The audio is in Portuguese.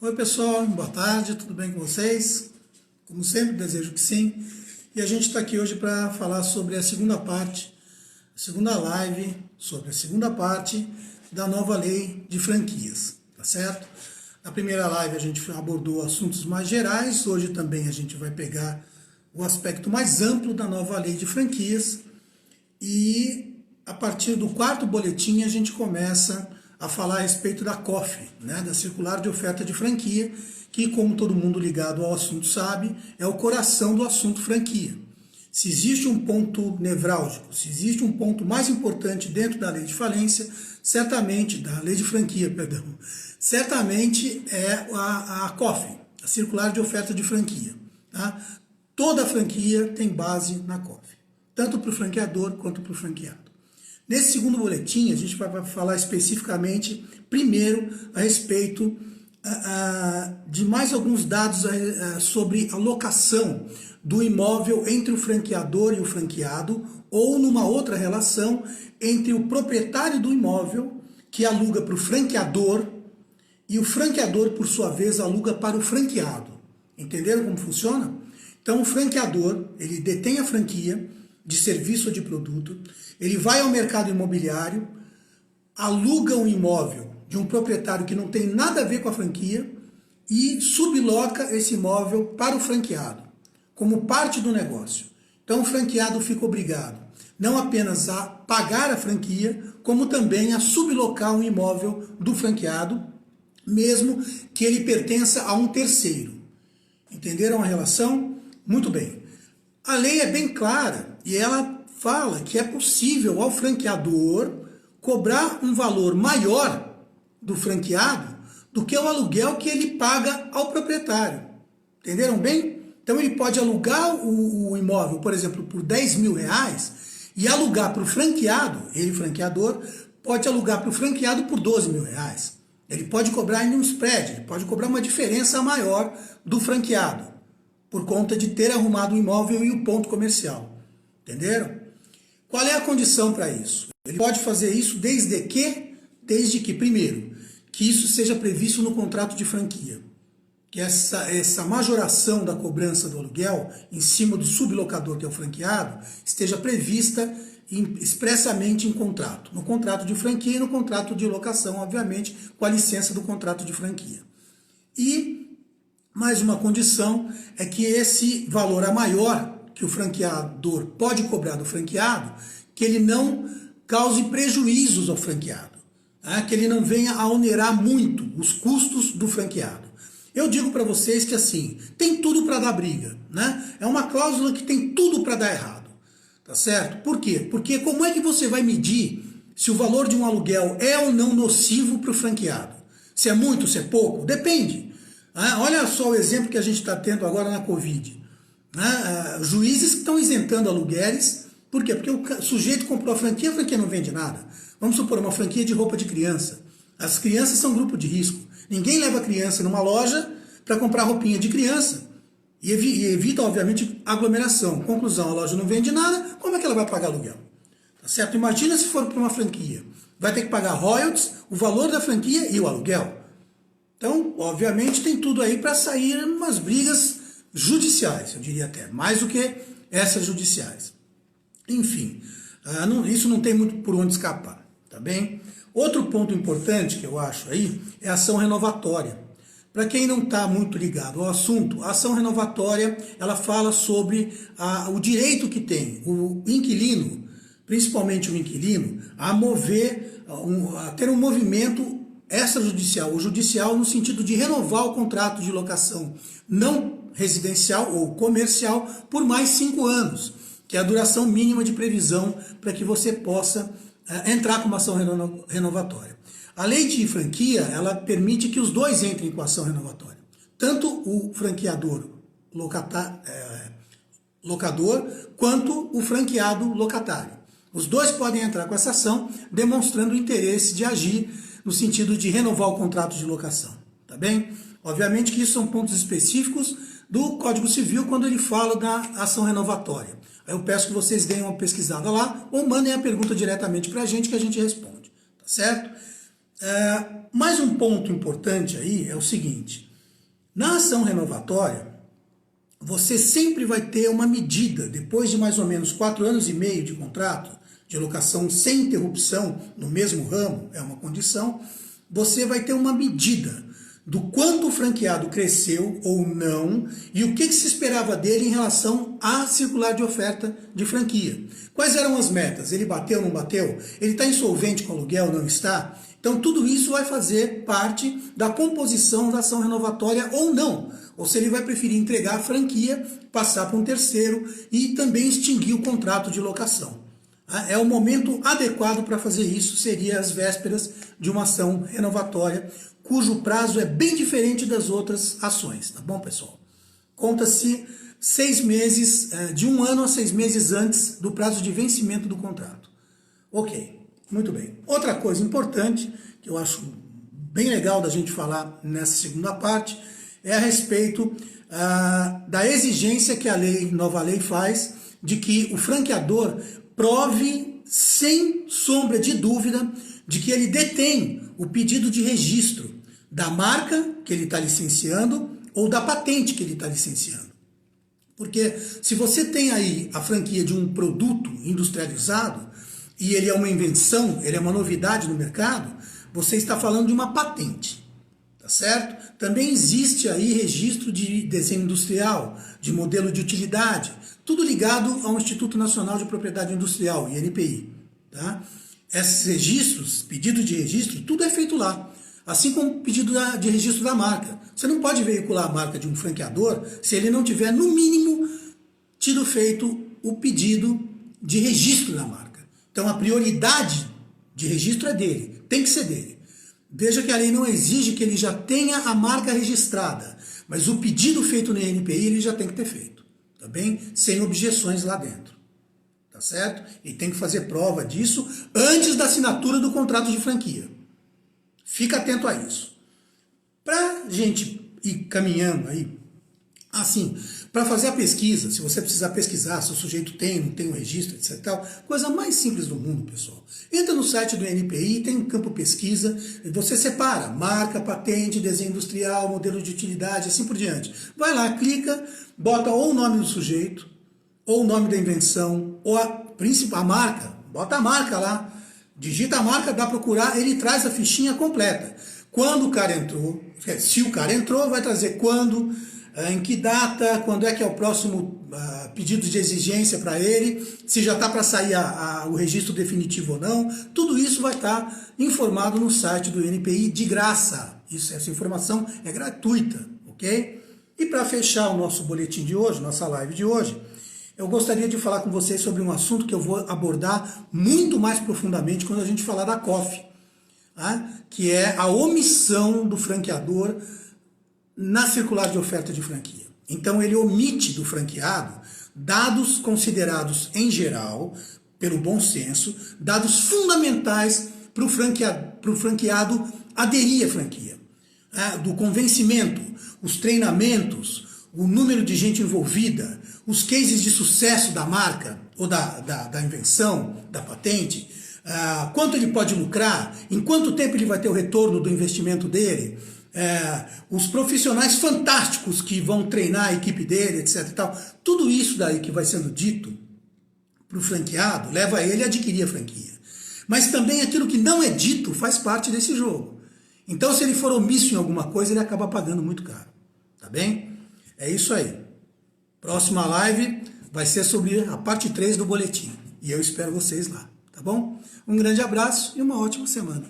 Oi pessoal, boa tarde, tudo bem com vocês? Como sempre, desejo que sim. E a gente está aqui hoje para falar sobre a segunda parte, a segunda live, sobre a segunda parte da nova lei de franquias, tá certo? Na primeira live a gente abordou assuntos mais gerais, hoje também a gente vai pegar o aspecto mais amplo da nova lei de franquias e a partir do quarto boletim a gente começa a falar a respeito da COF, né, da Circular de Oferta de Franquia, que, como todo mundo ligado ao assunto sabe, é o coração do assunto franquia. Se existe um ponto nevrálgico, se existe um ponto mais importante dentro da lei de falência, certamente, da lei de franquia, perdão, certamente é a COF, a Circular de Oferta de Franquia. Tá? Toda franquia tem base na COF, tanto para o franqueador quanto para o franqueado. Nesse segundo boletim, a gente vai falar especificamente, primeiro, a respeito de mais alguns dados sobre a locação do imóvel entre o franqueador e o franqueado, ou numa outra relação entre o proprietário do imóvel, que aluga para o franqueador, e o franqueador, por sua vez, aluga para o franqueado. Entenderam como funciona? Então, o franqueador, ele detém a franquia de serviço ou de produto, ele vai ao mercado imobiliário, aluga um imóvel de um proprietário que não tem nada a ver com a franquia e subloca esse imóvel para o franqueado, como parte do negócio. Então o franqueado fica obrigado não apenas a pagar a franquia, como também a sublocar um imóvel do franqueado, mesmo que ele pertença a um terceiro. Entenderam a relação? Muito bem. A lei é bem clara e ela fala que é possível ao franqueador cobrar um valor maior do franqueado do que o aluguel que ele paga ao proprietário. Entenderam bem? Então ele pode alugar o imóvel, por exemplo, por 10 mil reais e alugar para o franqueado, ele franqueador, pode alugar para o franqueado por 12 mil reais. Ele pode cobrar ainda um spread, ele pode cobrar uma diferença maior do franqueado, por conta de ter arrumado o imóvel e o ponto comercial. Entenderam? Qual é a condição para isso? Ele pode fazer isso desde que, primeiro, que isso seja previsto no contrato de franquia. Que essa majoração da cobrança do aluguel em cima do sublocador, que é o franqueado, esteja prevista expressamente em contrato. No contrato de franquia e no contrato de locação, obviamente, com a licença do contrato de franquia. E mais uma condição é que esse valor a maior que o franqueador pode cobrar do franqueado, que ele não cause prejuízos ao franqueado, tá? Que ele não venha a onerar muito os custos do franqueado. Eu digo para vocês que assim, tem tudo para dar briga, né? É uma cláusula que tem tudo para dar errado, tá certo? Por quê? Porque como é que você vai medir se o valor de um aluguel é ou não nocivo para o franqueado? Se é muito, se é pouco? Depende. Olha só o exemplo que a gente está tendo agora na Covid. Juízes que estão isentando aluguéis. Por quê? Porque o sujeito comprou a franquia não vende nada. Vamos supor uma franquia de roupa de criança. As crianças são grupo de risco. Ninguém leva a criança numa loja para comprar roupinha de criança e evita, obviamente, aglomeração. Conclusão, a loja não vende nada, como é que ela vai pagar aluguel? Tá certo? Imagina se for para uma franquia. Vai ter que pagar royalties, o valor da franquia e o aluguel. Então, obviamente, tem tudo aí para sair umas brigas judiciais, eu diria até, mais do que essas judiciais. Enfim, isso não tem muito por onde escapar, tá bem? Outro ponto importante que eu acho aí é a ação renovatória. Para quem não está muito ligado ao assunto, a ação renovatória, ela fala sobre o direito que tem o inquilino, principalmente o inquilino, a ter um movimento extrajudicial ou judicial no sentido de renovar o contrato de locação não residencial ou comercial por mais 5 anos, que é a duração mínima de previsão para que você possa entrar com uma ação renovatória. A lei de franquia, ela permite que os dois entrem com a ação renovatória. Tanto o franqueador locador, quanto o franqueado locatário. Os dois podem entrar com essa ação, demonstrando o interesse de agir no sentido de renovar o contrato de locação. Tá bem? Obviamente que isso são pontos específicos do Código Civil quando ele fala da ação renovatória. Aí eu peço que vocês deem uma pesquisada lá ou mandem a pergunta diretamente para a gente que a gente responde. Tá certo? Mais um ponto importante aí é o seguinte. Na ação renovatória, você sempre vai ter uma medida, depois de mais ou menos 4 anos e meio de contrato, de locação sem interrupção no mesmo ramo, é uma condição, você vai ter uma medida do quanto o franqueado cresceu ou não e o que se esperava dele em relação à circular de oferta de franquia. Quais eram as metas? Ele bateu ou não bateu? Ele está insolvente com aluguel ou não está? Então tudo isso vai fazer parte da composição da ação renovatória ou não. Ou se ele vai preferir entregar a franquia, passar para um terceiro e também extinguir o contrato de locação. É o momento adequado para fazer isso, seria as vésperas de uma ação renovatória, cujo prazo é bem diferente das outras ações, tá bom, pessoal? Conta-se 6 meses, de 1 ano a 6 meses antes do prazo de vencimento do contrato. Ok, muito bem. Outra coisa importante, que eu acho bem legal da gente falar nessa segunda parte, é a respeito da exigência que a nova lei faz de que o franqueador prove sem sombra de dúvida de que ele detém o pedido de registro da marca que ele está licenciando ou da patente que ele está licenciando. Porque se você tem aí a franquia de um produto industrializado e ele é uma invenção, ele é uma novidade no mercado, você está falando de uma patente, tá certo? Também existe aí registro de desenho industrial, de modelo de utilidade, tudo ligado ao Instituto Nacional de Propriedade Industrial, INPI. Tá? Esses registros, pedido de registro, tudo é feito lá. Assim como o pedido de registro da marca. Você não pode veicular a marca de um franqueador se ele não tiver, no mínimo, tido feito o pedido de registro da marca. Então a prioridade de registro é dele, tem que ser dele. Veja que a lei não exige que ele já tenha a marca registrada, mas o pedido feito no INPI ele já tem que ter feito. Tá bem? Sem objeções lá dentro, tá certo? E tem que fazer prova disso antes da assinatura do contrato de franquia. Fica atento a isso. Para a gente ir caminhando aí, assim, para fazer a pesquisa, se você precisar pesquisar se o sujeito tem, não tem um registro, etc. Tal, coisa mais simples do mundo, pessoal. Entra no site do INPI, tem um campo pesquisa, e você separa marca, patente, desenho industrial, modelo de utilidade, assim por diante. Vai lá, clica, bota ou o nome do sujeito, ou o nome da invenção, ou a marca, bota a marca lá, digita a marca, dá procurar, ele traz a fichinha completa. Quando o cara entrou, se o cara entrou, vai trazer quando, em que data, quando é que é o próximo pedido de exigência para ele, se já está para sair o registro definitivo ou não, tudo isso vai estar informado no site do INPI de graça. Essa informação é gratuita, ok? E para fechar o nosso boletim de hoje, nossa live de hoje, eu gostaria de falar com vocês sobre um assunto que eu vou abordar muito mais profundamente quando a gente falar da COF, tá? Que é a omissão do franqueador na circular de oferta de franquia. Então ele omite do franqueado dados considerados em geral, pelo bom senso, dados fundamentais para o franqueado aderir à franquia. Do convencimento, os treinamentos, o número de gente envolvida, os cases de sucesso da marca ou da invenção, da patente, quanto ele pode lucrar, em quanto tempo ele vai ter o retorno do investimento dele, os profissionais fantásticos que vão treinar a equipe dele, etc. E tal. Tudo isso daí que vai sendo dito para o franqueado leva ele a adquirir a franquia. Mas também aquilo que não é dito faz parte desse jogo. Então, se ele for omisso em alguma coisa, ele acaba pagando muito caro. Tá bem? É isso aí. Próxima live vai ser sobre a parte 3 do boletim. E eu espero vocês lá. Tá bom? Um grande abraço e uma ótima semana.